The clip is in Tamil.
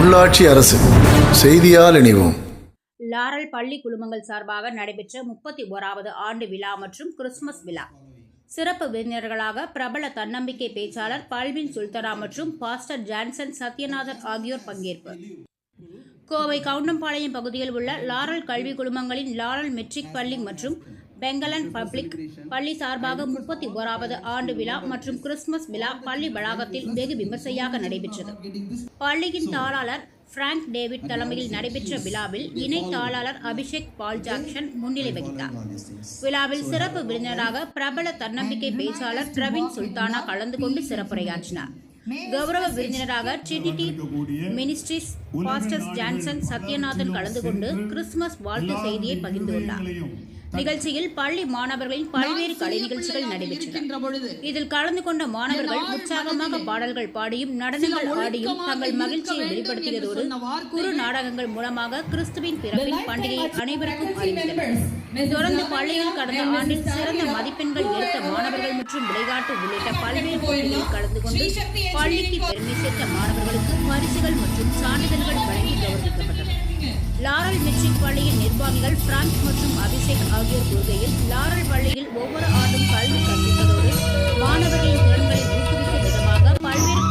உள்ளாட்சி அரசு செய்தியால் இணைவோம். லாரல் பள்ளி குழுமங்கள் சார்பாக நடைபெற்ற 31வது ஆண்டு விழா மற்றும் கிறிஸ்துமஸ் விழா. சிறப்பு விருந்தினர்களாக பிரபல தன்னம்பிக்கை பேச்சாளர் பல்வின் சுல்தானா மற்றும் பாஸ்டர் ஜான்சன் சத்யநாதன் ஆகியோர் பங்கேற்பு. கோவை கவுண்டம்பாளையம் பகுதியில் உள்ள லாரல் கல்வி குழுமங்களின் லாரல் மெட்ரிக் பள்ளி மற்றும் பெங்கலன் பப்ளிக் பள்ளி சார்பாக 31வது ஆண்டு விழா மற்றும் கிறிஸ்துமஸ் விழா பள்ளி வளாகத்தில் வெகு விமர்சையாக நடைபெற்றது. பள்ளியின் தாளாளர் பிராங்க் டேவிட் தலைமையில் நடைபெற்ற விழாவில் இணை தாளாளர் அபிஷேக் பால் ஜாக்சன் முன்னிலை வகித்தார். விழாவில் சிறப்பு விருந்தினராக பிரபல தன்னம்பிக்கை பேச்சாளர் பிரவீன் சுல்தானா கலந்து கொண்டு சிறப்புரையாற்றினார். கௌரவ விருந்தினராக Trinity ministries pastor Johnson Sathyanathan கலந்து கொண்டு கிறிஸ்துமஸ் வாழ்த்து செய்தியை பகிர்ந்து கொண்டார். நிகழ்ச்சியில் பள்ளி மாணவர்களின் பல்வேறு கலை நிகழ்ச்சிகள் நடைபெற்றன. இதில் கலந்து கொண்ட மாணவர்கள் உற்சாகமாக பாடல்கள் பாடியும் நடனங்கள் ஆடியும் தங்கள் மகிழ்ச்சியை வெளிப்படுத்தியதோடு குறு நாடகங்கள் மூலமாக கிறிஸ்துவின் பிறப்பின் பண்டிகையை அனைவருக்கும் அறிவித்தனர். தொடர்ந்து பள்ளியில் கடந்த ஆண்டில் சிறந்த மதிப்பெண்கள் எடுத்த மாணவர்கள் மற்றும் விளையாட்டு உள்ளிட்ட பல்வேறு போட்டிகளில் கலந்து கொண்டு பள்ளிக்கு பெருமை சேர்த்த மாணவர்களுக்கு பரிசுகள் மற்றும் சான்றிதழ்கள் வழங்கி கௌரவிக்கப்பட்டது. லாரல் மெட்ரிக் பள்ளியின் நிர்வாகிகள் பிரான்ஸ் மற்றும் அபிஷேக் ஆகியோர் கூறுகையில், லாரல் பள்ளியில் ஒவ்வொரு ஆண்டும் கல்வி கற்பிப்பதோடு மாணவர்களின் திறன்களை ஊக்குவிக்கும் விதமாக பல்வேறு